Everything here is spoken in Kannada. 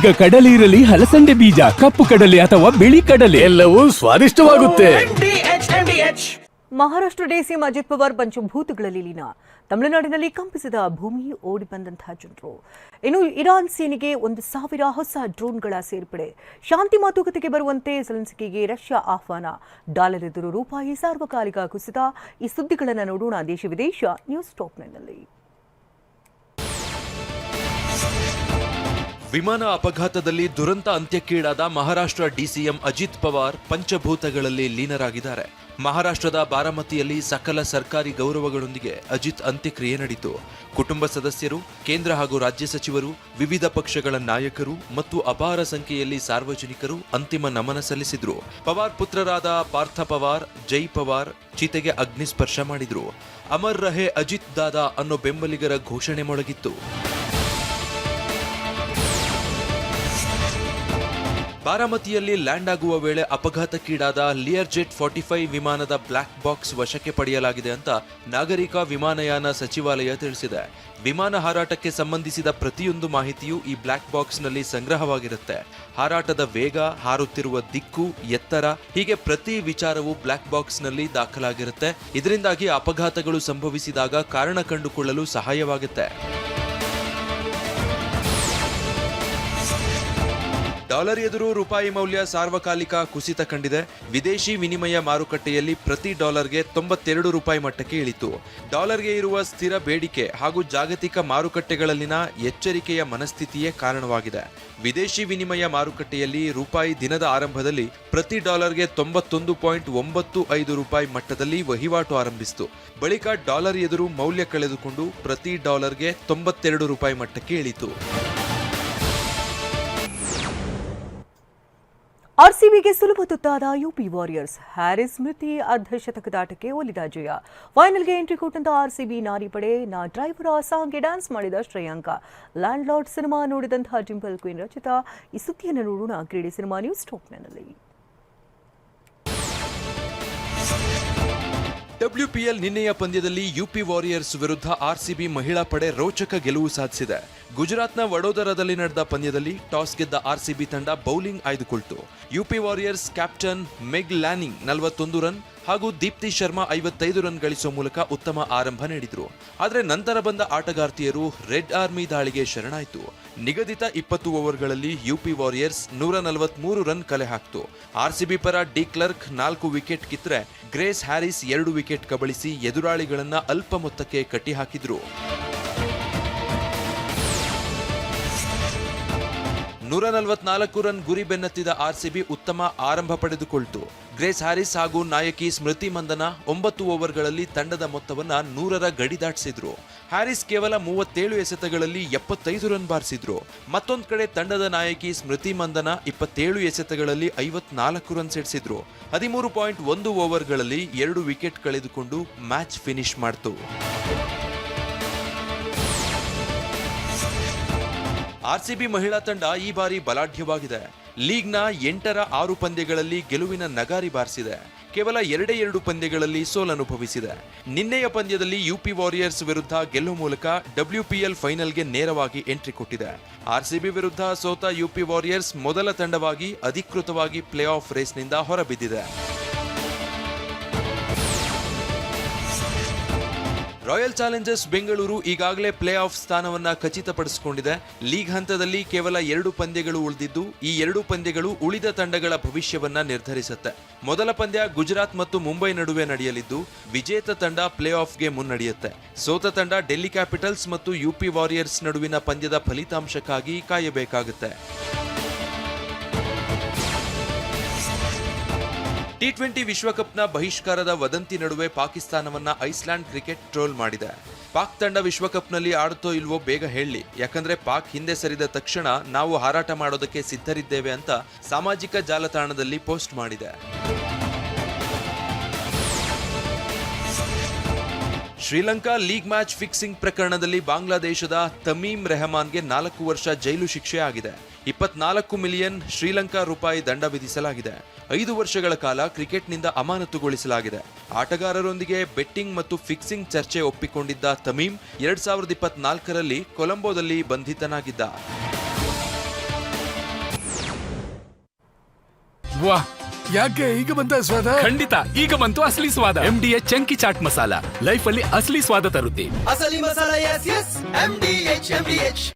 ಈಗ ಕಡಲೆ ಇರಲಿ, ಹಲಸಂಡೆ ಬೀಜ, ಕಪ್ಪು ಕಡಲೆ ಅಥವಾ ಬಿಳಿ ಕಡಲೆ, ಎಲ್ಲವೂ ಸ್ವಾದಿಷ್ಟವಾಗುತ್ತೆ. ಮಹಾರಾಷ್ಟ್ರ ಡಿಸಿಎಂ ಅಜಿತ್ ಪವಾರ್ ಪಂಚಭೂತಗಳಲ್ಲಿ ಲೀನ. ತಮಿಳುನಾಡಿನಲ್ಲಿ ಕಂಪಿಸಿದ ಭೂಮಿ, ಓಡಿ ಬಂದಂತಹ ಜನರು. ಇನ್ನು ಇರಾನ್ ಸೇನೆಗೆ 1,000 ಹೊಸ ಡ್ರೋನ್ಗಳ ಸೇರ್ಪಡೆ. ಶಾಂತಿ ಮಾತುಕತೆಗೆ ಬರುವಂತೆ ಝೆಲೆನ್ಸ್ಕಿಗೆ ರಷ್ಯಾ ಆಹ್ವಾನ. ಡಾಲರ್ ಎದುರು ರೂಪಾಯಿ ಸಾರ್ವಕಾಲಿಕ ಕುಸಿತ. ಈ ಸುದ್ದಿಗಳನ್ನು ನೋಡೋಣ ದೇಶ ವಿದೇಶ ನ್ಯೂಸ್ ಟಾಪ್ 9ನಲ್ಲಿ. ವಿಮಾನ ಅಪಘಾತದಲ್ಲಿ ದುರಂತ ಅಂತ್ಯಕ್ಕೀಡಾದ ಮಹಾರಾಷ್ಟ್ರ ಡಿಸಿಎಂ ಅಜಿತ್ ಪವಾರ್ ಪಂಚಭೂತಗಳಲ್ಲಿ ಲೀನರಾಗಿದ್ದಾರೆ. ಮಹಾರಾಷ್ಟ್ರದ ಬಾರಾಮತಿಯಲ್ಲಿ ಸಕಲ ಸರ್ಕಾರಿ ಗೌರವಗಳೊಂದಿಗೆ ಅಜಿತ್ ಅಂತ್ಯಕ್ರಿಯೆ ನಡೆಯಿತು. ಕುಟುಂಬ ಸದಸ್ಯರು, ಕೇಂದ್ರ ಹಾಗೂ ರಾಜ್ಯ ಸಚಿವರು, ವಿವಿಧ ಪಕ್ಷಗಳ ನಾಯಕರು ಮತ್ತು ಅಪಾರ ಸಂಖ್ಯೆಯಲ್ಲಿ ಸಾರ್ವಜನಿಕರು ಅಂತಿಮ ನಮನ ಸಲ್ಲಿಸಿದ್ರು. ಪವಾರ್ ಪುತ್ರರಾದ ಪಾರ್ಥ ಪವಾರ್, ಜೈ ಪವಾರ್ ಚಿತೆಗೆ ಅಗ್ನಿಸ್ಪರ್ಶ ಮಾಡಿದ್ರು. ಅಮರ್ ರಹೆ ಅಜಿತ್ ದಾದಾ ಅನ್ನೋ ಬೆಂಬಲಿಗರ ಘೋಷಣೆ ಮೊಳಗಿತ್ತು. ಬಾರಾಮತಿಯಲ್ಲಿ ಲ್ಯಾಂಡ್ ಆಗುವ ವೇಳೆ ಅಪಘಾತಕ್ಕೀಡಾದ ಲಿಯರ್ ಜೆಟ್ 45 ವಿಮಾನದ ಬ್ಲಾಕ್ ಬಾಕ್ಸ್ ವಶಕ್ಕೆ ಪಡೆಯಲಾಗಿದೆ ಅಂತ ನಾಗರಿಕ ವಿಮಾನಯಾನ ಸಚಿವಾಲಯ ತಿಳಿಸಿದೆ. ವಿಮಾನ ಹಾರಾಟಕ್ಕೆ ಸಂಬಂಧಿಸಿದ ಪ್ರತಿಯೊಂದು ಮಾಹಿತಿಯೂ ಈ ಬ್ಲಾಕ್ ಬಾಕ್ಸ್ನಲ್ಲಿ ಸಂಗ್ರಹವಾಗಿರುತ್ತೆ. ಹಾರಾಟದ ವೇಗ, ಹಾರುತ್ತಿರುವ ದಿಕ್ಕು, ಎತ್ತರ, ಹೀಗೆ ಪ್ರತಿ ವಿಚಾರವೂ ಬ್ಲಾಕ್ ಬಾಕ್ಸ್ನಲ್ಲಿ ದಾಖಲಾಗಿರುತ್ತೆ. ಇದರಿಂದಾಗಿ ಅಪಘಾತಗಳು ಸಂಭವಿಸಿದಾಗ ಕಾರಣ ಕಂಡುಕೊಳ್ಳಲು ಸಹಾಯವಾಗುತ್ತೆ. ಡಾಲರ್ ಎದುರು ರೂಪಾಯಿ ಮೌಲ್ಯ ಸಾರ್ವಕಾಲಿಕ ಕುಸಿತ ಕಂಡಿದೆ. ವಿದೇಶಿ ವಿನಿಮಯ ಮಾರುಕಟ್ಟೆಯಲ್ಲಿ ಪ್ರತಿ ಡಾಲರ್ಗೆ 92 ರೂಪಾಯಿ ಮಟ್ಟಕ್ಕೆ ಇಳಿತು. ಡಾಲರ್ಗೆ ಇರುವ ಸ್ಥಿರ ಬೇಡಿಕೆ ಹಾಗೂ ಜಾಗತಿಕ ಮಾರುಕಟ್ಟೆಗಳಲ್ಲಿನ ಎಚ್ಚರಿಕೆಯ ಮನಸ್ಥಿತಿಯೇ ಕಾರಣವಾಗಿದೆ. ವಿದೇಶಿ ವಿನಿಮಯ ಮಾರುಕಟ್ಟೆಯಲ್ಲಿ ರೂಪಾಯಿ ದಿನದ ಆರಂಭದಲ್ಲಿ ಪ್ರತಿ ಡಾಲರ್ಗೆ 91.95 ರೂಪಾಯಿ ಮಟ್ಟದಲ್ಲಿ ವಹಿವಾಟು ಆರಂಭಿಸಿತು. ಬಳಿಕ ಡಾಲರ್ ಎದುರು ಮೌಲ್ಯ ಕಳೆದುಕೊಂಡು ಪ್ರತಿ ಡಾಲರ್ಗೆ 92 ರೂಪಾಯಿ ಮಟ್ಟಕ್ಕೆ ಇಳಿತು. ಆರ್ಸಿಬಿಗೆ ಸುಲಭ ತುತ್ತಾದ ಯುಪಿ ವಾರಿಯರ್ಸ್. ಹ್ಯಾರಿಸ್ ಸ್ಮೃತಿ ಅರ್ಧಶತಕದಾಟಕ್ಕೆ ಒಲಿದ ಜಯ. ಫೈನಲ್ಗೆ ಎಂಟ್ರಿ ಕೊಟ್ಟಂತ ಆರ್ಸಿಬಿ ನಾರಿ ಪಡೆ. ನಾ ಡ್ರೈವರ್ ಸಾಂಗ್ಗೆ ಡ್ಯಾನ್ಸ್ ಮಾಡಿದ ಶ್ರೇಯಾಂಕ. ಲ್ಯಾಂಡ್ ಲಾರ್ಡ್ ಸಿನಿಮಾ ನೋಡಿದಂತಹ ಡಿಂಪಲ್ ಕ್ವೀನ್ ರಚಿತಾ. ಈ ಸುದ್ದಿಯನ್ನು ನೋಡೋಣ ಕ್ರೀಡೆ ಸಿನಿಮಾ ನ್ಯೂಸ್ ಟಾಪ್ 9ನಲ್ಲಿ. WPL ನಿನ್ನೆಯ ಪಂದ್ಯದಲ್ಲಿ ಯುಪಿ ವಾರಿಯರ್ಸ್ ವಿರುದ್ಧ ಆರ್ಸಿಬಿ ಮಹಿಳಾ ಪಡೆ ರೋಚಕ ಗೆಲುವು ಸಾಧಿಸಿದೆ. ಗುಜರಾತ್ನ ವಡೋದರಾದಲ್ಲಿ ನಡೆದ ಪಂದ್ಯದಲ್ಲಿ ಟಾಸ್ ಗೆದ್ದ ಆರ್ಸಿಬಿ ತಂಡ ಬೌಲಿಂಗ್ ಆಯ್ದುಕೊಳ್ತು. UP Warriors captain Meg Lanning 41 run ಹಾಗೂ ದೀಪ್ತಿ ಶರ್ಮಾ 55 ರನ್ ಗಳಿಸುವ ಮೂಲಕ ಉತ್ತಮ ಆರಂಭ ನೀಡಿದ್ರು. ಆದರೆ ನಂತರ ಬಂದ ಆಟಗಾರ್ತಿಯರು ರೆಡ್ ಆರ್ಮಿ ದಾಳಿಗೆ ಶರಣಾಯಿತು. ನಿಗದಿತ 20 ಓವರ್ಗಳಲ್ಲಿ ಯುಪಿ ವಾರಿಯರ್ಸ್ 143 ರನ್ ಕಲೆ ಹಾಕಿತು. ಆರ್ಸಿಬಿ ಪರ ಡಿ ಕ್ಲರ್ಕ್ 4 ವಿಕೆಟ್ ಕಿತ್ತರೆ ಗ್ರೇಸ್ ಹ್ಯಾರಿಸ್ 2 ವಿಕೆಟ್ ಕಬಳಿಸಿ ಎದುರಾಳಿಗಳನ್ನ ಅಲ್ಪ ಮೊತ್ತಕ್ಕೆ ಕಟ್ಟಿಹಾಕಿದ್ರು. 144 ರನ್ ಗುರಿ ಬೆನ್ನತ್ತಿದ ಆರ್ಸಿಬಿ ಉತ್ತಮ ಆರಂಭ ಪಡೆದುಕೊಳ್ತು. ಗ್ರೇಸ್ ಹ್ಯಾರಿಸ್ ಹಾಗೂ ನಾಯಕಿ ಸ್ಮೃತಿ ಮಂದನ 9 ಓವರ್ಗಳಲ್ಲಿ ತಂಡದ ಮೊತ್ತವನ್ನ 100ರ ಗಡಿ ದಾಟಿಸಿದ್ರು. ಹ್ಯಾರಿಸ್ ಕೇವಲ 37 ಎಸೆತಗಳಲ್ಲಿ 75 ರನ್ ಬಾರಿಸಿದ್ರು. ಮತ್ತೊಂದು ಕಡೆ ತಂಡದ ನಾಯಕಿ ಸ್ಮೃತಿ ಮಂದನ 27 ಎಸೆತಗಳಲ್ಲಿ 54 ರನ್ ಸಿಡಿಸಿದ್ರು. 13.1 ಓವರ್ಗಳಲ್ಲಿ 2 ವಿಕೆಟ್ ಕಳೆದುಕೊಂಡು ಮ್ಯಾಚ್ ಫಿನಿಶ್ ಮಾಡಿತು. ಆರ್ಸಿಬಿ ಮಹಿಳಾ ತಂಡ ಈ ಬಾರಿ ಬಲಾಢ್ಯವಾಗಿದೆ. ಲೀಗ್ನ 8ರ 6 ಪಂದ್ಯಗಳಲ್ಲಿ ಗೆಲುವಿನ ನಗಾರಿ ಬಾರಿಸಿದೆ. ಕೇವಲ 2 ಪಂದ್ಯಗಳಲ್ಲಿ ಸೋಲನುಭವಿಸಿದೆ. ನಿನ್ನೆಯ ಪಂದ್ಯದಲ್ಲಿ ಯುಪಿ ವಾರಿಯರ್ಸ್ ವಿರುದ್ಧ ಗೆಲ್ಲುವ ಮೂಲಕ WPL ಫೈನಲ್ಗೆ ನೇರವಾಗಿ ಎಂಟ್ರಿ ಕೊಟ್ಟಿದೆ. ಆರ್ಸಿಬಿ ವಿರುದ್ಧ ಸೋತ ಯುಪಿ ವಾರಿಯರ್ಸ್ ಮೊದಲ ತಂಡವಾಗಿ ಅಧಿಕೃತವಾಗಿ ಪ್ಲೇ ಆಫ್ ರೇಸ್ನಿಂದ ಹೊರಬಿದ್ದಿದೆ. ರಾಯಲ್ ಚಾಲೆಂಜರ್ಸ್ ಬೆಂಗಳೂರು ಈಗಾಗಲೇ ಪ್ಲೇ ಆಫ್ ಸ್ಥಾನವನ್ನ ಖಚಿತಪಡಿಸಿಕೊಂಡಿದೆ. ಲೀಗ್ ಹಂತದಲ್ಲಿ ಕೇವಲ 2 ಪಂದ್ಯಗಳು ಉಳಿದಿದ್ದು ಈ 2 ಪಂದ್ಯಗಳು ಉಳಿದ ತಂಡಗಳ ಭವಿಷ್ಯವನ್ನ ನಿರ್ಧರಿಸುತ್ತೆ. ಮೊದಲ ಪಂದ್ಯ ಗುಜರಾತ್ ಮತ್ತು ಮುಂಬೈ ನಡುವೆ ನಡೆಯಲಿದ್ದು ವಿಜೇತ ತಂಡ ಪ್ಲೇ ಆಫ್ಗೆ ಮುನ್ನಡೆಯುತ್ತೆ. ಸೋತ ತಂಡ ಡೆಲ್ಲಿ ಕ್ಯಾಪಿಟಲ್ಸ್ ಮತ್ತು ಯುಪಿ ವಾರಿಯರ್ಸ್ ನಡುವಿನ ಪಂದ್ಯದ ಫಲಿತಾಂಶಕ್ಕಾಗಿ ಕಾಯಬೇಕಾಗುತ್ತೆ. T20 ವಿಶ್ವಕಪ್ನ ಬಹಿಷ್ಕಾರದ ವದಂತಿ ನಡುವೆ ಪಾಕಿಸ್ತಾನವನ್ನ ಐಸ್ಲ್ಯಾಂಡ್ ಕ್ರಿಕೆಟ್ ಟ್ರೋಲ್ ಮಾಡಿದೆ. ಪಾಕ್ ತಂಡ ವಿಶ್ವಕಪ್ನಲ್ಲಿ ಆಡುತ್ತೋ ಇಲ್ವೋ ಬೇಗ ಹೇಳಿ, ಯಾಕಂದ್ರೆ ಪಾಕ್ ಹಿಂದೆ ಸರಿದ ತಕ್ಷಣ ನಾವು ಹಾರಾಟ ಮಾಡೋದಕ್ಕೆ ಸಿದ್ಧರಿದ್ದೇವೆ ಅಂತ ಸಾಮಾಜಿಕ ಜಾಲತಾಣದಲ್ಲಿ ಪೋಸ್ಟ್ ಮಾಡಿದೆ. ಶ್ರೀಲಂಕಾ ಲೀಗ್ ಮ್ಯಾಚ್ ಫಿಕ್ಸಿಂಗ್ ಪ್ರಕರಣದಲ್ಲಿ ಬಾಂಗ್ಲಾದೇಶದ ತಮೀಮ್ ರೆಹಮಾನ್ಗೆ 4 ವರ್ಷ ಜೈಲು ಶಿಕ್ಷೆ ಆಗಿದೆ. 24 ಮಿಲಿಯನ್ ಶ್ರೀಲಂಕಾ ರೂಪಾಯಿ ದಂಡ ವಿಧಿಸಲಾಗಿದೆ. 5 ವರ್ಷಗಳ ಕಾಲ ಕ್ರಿಕೆಟ್ನಿಂದ ಅಮಾನತುಗೊಳಿಸಲಾಗಿದೆ. ಆಟಗಾರರೊಂದಿಗೆ ಬೆಟ್ಟಿಂಗ್ ಮತ್ತು ಫಿಕ್ಸಿಂಗ್ ಚರ್ಚೆ ಒಪ್ಪಿಕೊಂಡಿದ್ದ ತಮೀಮ್ 2024ರಲ್ಲಿ ಕೊಲಂಬೋದಲ್ಲಿ ಬಂಧಿತನಾಗಿದ್ದ. ವಾಹ್, ಯಾಕೆ ಈಗ ಬಂತ ಸ್ವಾದ? ಖಂಡಿತ ಈಗ ಬಂತು ಅಸಲಿ ಸ್ವಾದ. MDH chunky chaat masala life ಅಲ್ಲಿ ಅಸಲಿ ಸ್ವಾದ ತರುತ್ತೆ. ಅಸಲಿ ಮಸಾಲ, ಎಸ್ ಎಸ್, MDH.